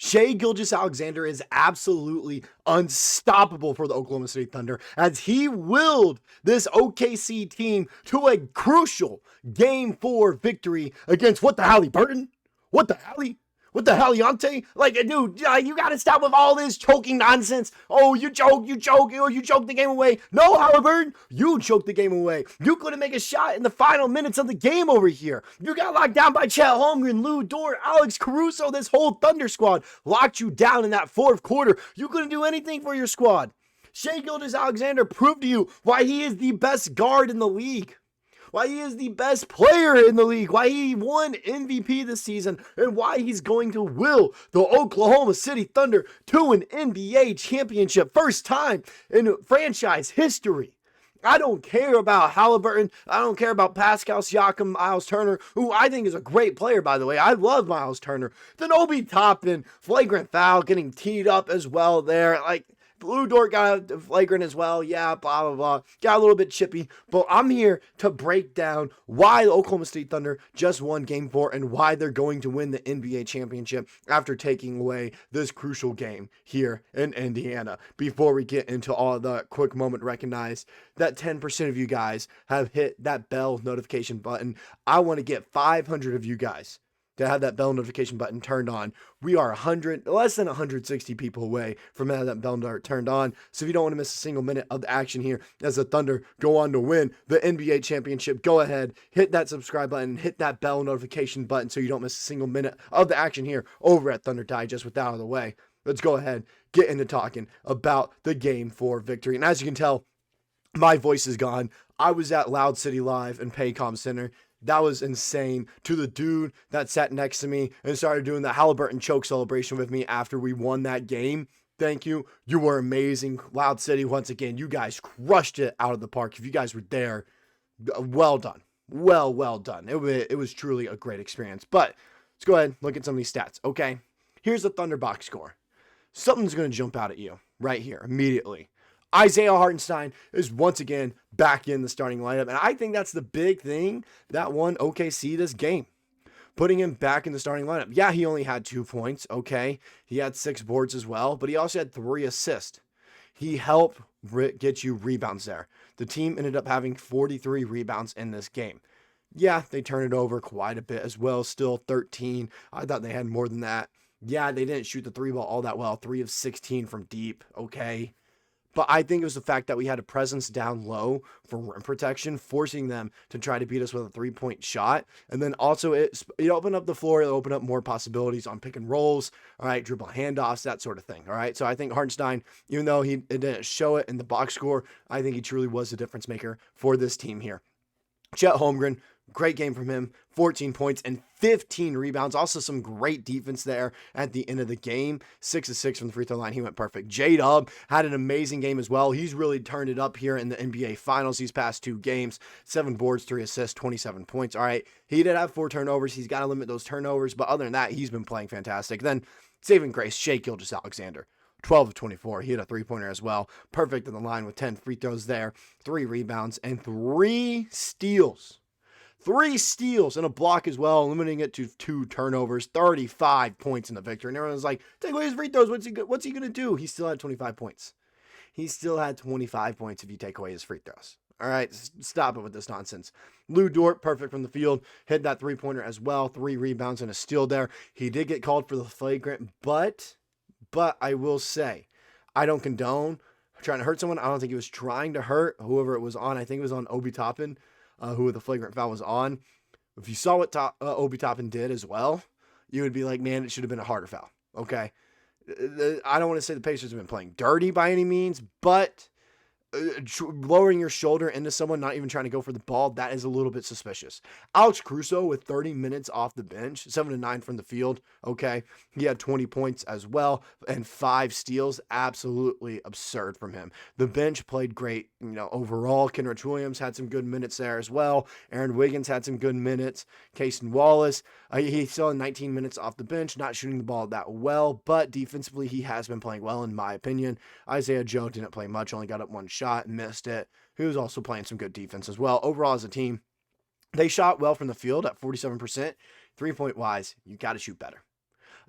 Shai Gilgeous-Alexander is absolutely unstoppable for the Oklahoma City Thunder as he willed this OKC team to a crucial Game 4 victory against what the Halliburton? What the Hallie? What the Halliante? Like, dude, you gotta stop with all this choking nonsense. Oh, you choke, oh, you choked the game away. No, Halliburton, you choked the game away. You couldn't make a shot in the final minutes of the game over here. You got locked down by Chet Holmgren, Dort, Alex Caruso. This whole Thunder squad locked you down in that fourth quarter. You couldn't do anything for your squad. Shai Gilgeous-Alexander proved to you why he is the best guard in the league. Why he is the best player in the league, why he won MVP this season, and why he's going to will the Oklahoma City Thunder to an NBA championship. First time in franchise history. I don't care about Halliburton. I don't care about Pascal Siakam, Miles Turner, who I think is a great player, by the way. I love Miles Turner. Then Obi Toppin, flagrant foul, getting teed up as well there. Like, Dort got a flagrant as well. Yeah, blah, blah, blah. Got a little bit chippy. But I'm here to break down why the Oklahoma City Thunder just won Game 4 and why they're going to win the NBA championship after taking away this crucial game here in Indiana. Before we get into all the quick moment, recognize that 10% of you guys have hit that bell notification button. I want to get 500 of you guys to have that bell notification button turned on. We are less than 160 people away from having that bell turned on. So if you don't want to miss a single minute of the action here as the Thunder go on to win the NBA championship, go ahead, hit that subscribe button, hit that bell notification button so you don't miss a single minute of the action here over at Thunder Digest. With that out of the way, let's go ahead, get into talking about the Game 4 victory. And as you can tell, my voice is gone. I was at Loud City Live in Paycom Center. That was insane. To the dude that sat next to me and started doing the Halliburton choke celebration with me after we won that game. Thank you. You were amazing. Loud City, once again, you guys crushed it out of the park. If you guys were there, well done. Well done. It was truly a great experience. But let's go ahead and look at some of these stats. Okay, here's the Thunder box score. Something's going to jump out at you right here immediately. Isaiah Hartenstein is once again back in the starting lineup, and I think that's the big thing that won OKC this game. Putting him back in the starting lineup. Yeah, he only had 2 points, okay. He had 6 boards as well, but he also had 3 assists. He helped get you rebounds there. The team ended up having 43 rebounds in this game. Yeah, they turned it over quite a bit as well, still 13. I thought they had more than that. Yeah, they didn't shoot the 3 ball all that well, 3 of 16 from deep, okay. But I think it was the fact that we had a presence down low for rim protection, forcing them to try to beat us with a 3-point shot. And then also it opened up the floor. It opened up more possibilities on pick and rolls, all right, dribble handoffs, that sort of thing, all right? So I think Hartenstein, even though it didn't show it in the box score, I think he truly was the difference maker for this team here. Chet Holmgren, great game from him, 14 points and 15 rebounds. Also some great defense there at the end of the game. 6 of 6 from the free throw line. He went perfect. J-Dub had an amazing game as well. He's really turned it up here in the NBA Finals these past 2 games. 7 boards, 3 assists, 27 points. All right, he did have 4 turnovers. He's got to limit those turnovers, but other than that, he's been playing fantastic. Then saving grace, Shai Gilgeous-Alexander. 12 of 24. He hit a 3-pointer as well. Perfect in the line with 10 free throws there, 3 rebounds, and 3 steals. 3 steals and a block as well, limiting it to 2 turnovers, 35 points in the victory. And everyone's like, take away his free throws. What's he going to do? He still had 25 points. He still had 25 points if you take away his free throws. All right, stop it with this nonsense. Dort, perfect from the field, hit that 3-pointer as well, 3 rebounds and a steal there. He did get called for the flagrant, but I will say, I don't condone trying to hurt someone. I don't think he was trying to hurt whoever it was on. I think it was on Obi Toppin, who the flagrant foul was on. If you saw what Obi Toppin did as well, you would be like, man, it should have been a harder foul. Okay. I don't want to say the Pacers have been playing dirty by any means, but lowering your shoulder into someone, not even trying to go for the ball, that is a little bit suspicious. Alex Caruso with 30 minutes off the bench, 7 of 9 from the field. Okay. He had 20 points as well and 5 steals. Absolutely absurd from him. The bench played great, overall. Kenrich Williams had some good minutes there as well. Aaron Wiggins had some good minutes. Cason Wallace, he still had 19 minutes off the bench, not shooting the ball that well, but defensively he has been playing well in my opinion. Isaiah Joe didn't play much, only got up 1 shot, missed it. He was also playing some good defense as well. Overall as a team, they shot well from the field at 47%. 3-point wise, you got to shoot better.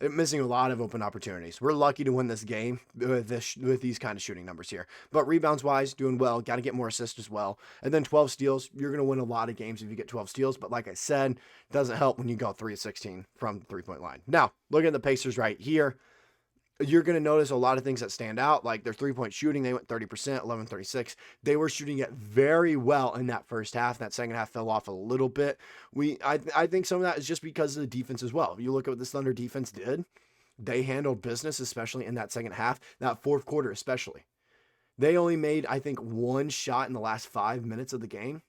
missing a lot of open opportunities. We're lucky to win this game with these kind of shooting numbers here. But rebounds wise, doing well. Got to get more assists as well. And then 12 steals. You're going to win a lot of games if you get 12 steals. But like I said, it doesn't help when you go 3 of 16 from the 3-point line. Now, looking at the Pacers right here, you're going to notice a lot of things that stand out, like their 3-point shooting. They went 30%, 11-36. They were shooting it very well in that first half. That second half fell off a little bit. I think some of that is just because of the defense as well. If you look at what this Thunder defense did, they handled business, especially in that second half, that fourth quarter especially. They only made, I think, one shot in the last 5 minutes of the game.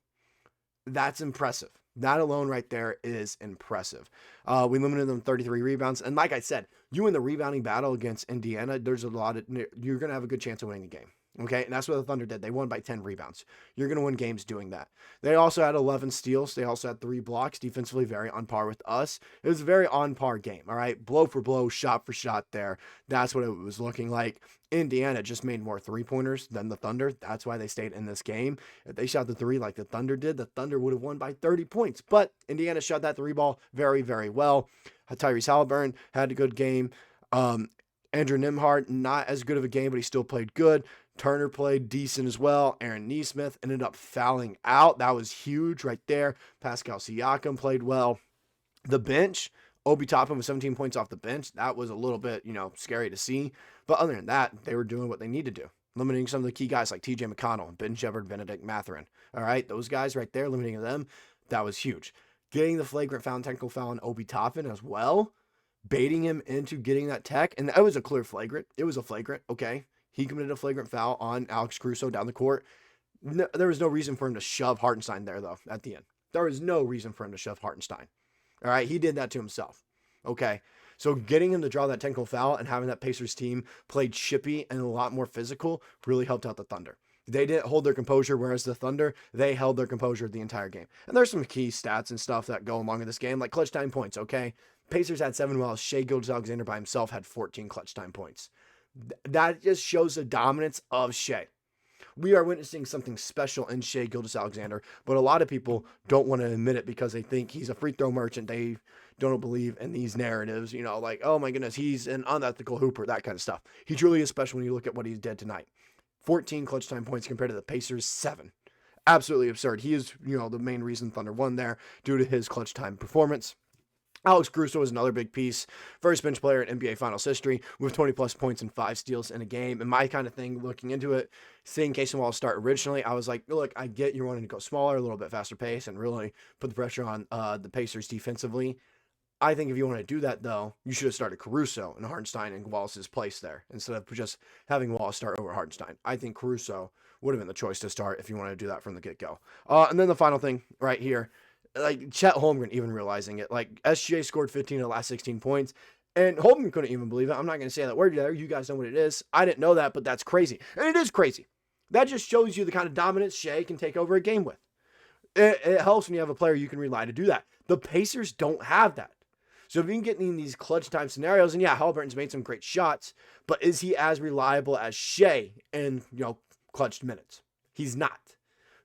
That's impressive. That alone right there is impressive. We limited them 33 rebounds. And like I said, you in the rebounding battle against Indiana, you're going to have a good chance of winning the game. Okay, and that's what the Thunder did. They won by 10 rebounds. You're going to win games doing that. They also had 11 steals. They also had 3 blocks. Defensively, very on par with us. It was a very on par game, all right? Blow for blow, shot for shot there. That's what it was looking like. Indiana just made more 3-pointers than the Thunder. That's why they stayed in this game. If they shot the 3 like the Thunder did, the Thunder would have won by 30 points. But Indiana shot that 3 ball very, very well. Tyrese Halliburton had a good game. Andrew Nembhard, not as good of a game, but he still played good. Turner played decent as well. Aaron Nesmith ended up fouling out. That was huge right there. Pascal Siakam played well. The bench, Obi Toppin with 17 points off the bench. That was a little bit, scary to see. But other than that, they were doing what they need to do. Limiting some of the key guys like TJ McConnell, Ben Shepard, Benedict Mathurin. All right, those guys right there, limiting them, that was huge. Getting the flagrant foul and technical foul on Obi Toppin as well. Baiting him into getting that tech. And that was a clear flagrant. It was a flagrant, okay? He committed a flagrant foul on Alex Caruso down the court. No, there was no reason for him to shove Hartenstein there, though, at the end. There was no reason for him to shove Hartenstein. All right, he did that to himself. Okay, so getting him to draw that technical foul and having that Pacers team play chippy and a lot more physical really helped out the Thunder. They didn't hold their composure, whereas the Thunder, they held their composure the entire game. And there's some key stats and stuff that go along with this game, like clutch time points, okay? Pacers had 7, while Shai Gilgeous-Alexander by himself had 14 clutch time points. That just shows the dominance of Shai. We are witnessing something special in Shai Gilgeous-Alexander, but a lot of people don't want to admit it because they think he's a free throw merchant. They don't believe in these narratives, like, oh my goodness, he's an unethical hooper, that kind of stuff. He truly is special when you look at what he did tonight. 14 clutch time points compared to the Pacers' 7. Absolutely absurd. He is, the main reason Thunder won there due to his clutch time performance. Alex Caruso is another big piece. First bench player in NBA Finals history with 20-plus points and 5 steals in a game. And my kind of thing, looking into it, seeing Cason Wallace start originally, I was like, look, I get you're wanting to go smaller, a little bit faster pace, and really put the pressure on the Pacers defensively. I think if you want to do that, though, you should have started Caruso and Hartenstein in Wallace's place there instead of just having Wallace start over Hartenstein. I think Caruso would have been the choice to start if you want to do that from the get-go. And then the final thing right here, like Chet Holmgren even realizing it. Like SGA scored 15 of the last 16 points, and Holmgren couldn't even believe it. I'm not going to say that word there. You guys know what it is. I didn't know that, but that's crazy. And it is crazy. That just shows you the kind of dominance Shai can take over a game with. It helps when you have a player you can rely to do that. The Pacers don't have that. So if you can get in these clutch time scenarios, and yeah, Halliburton's made some great shots, but is he as reliable as Shai in, clutch minutes? He's not.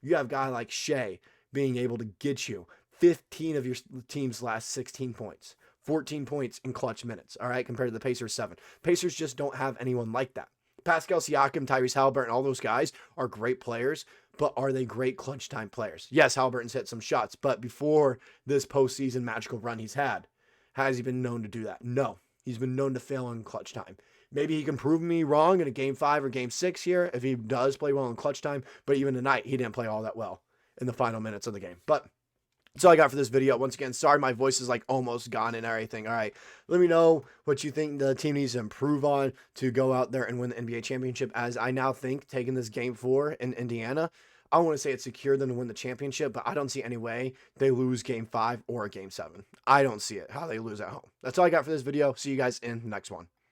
You have a guy like Shai being able to get you 15 of your team's last 16 points, 14 points in clutch minutes, all right, compared to the Pacers' 7. Pacers just don't have anyone like that. Pascal Siakam, Tyrese Halliburton, all those guys are great players, but are they great clutch time players? Yes, Halliburton's hit some shots, but before this postseason magical run he's had, has he been known to do that? No. He's been known to fail in clutch time. Maybe he can prove me wrong in a game 5 or game 6 here if he does play well in clutch time, but even tonight, he didn't play all that well in the final minutes of the game. But that's all I got for this video. Once again, sorry my voice is like almost gone and everything. All right, let me know what you think the team needs to improve on to go out there and win the NBA championship, as I now think taking this game 4 in Indiana, I want to say it's secure them to win the championship, but I don't see any way they lose game 5 or game 7. I don't see it, how they lose at home. That's all I got for this video. See you guys in the next one.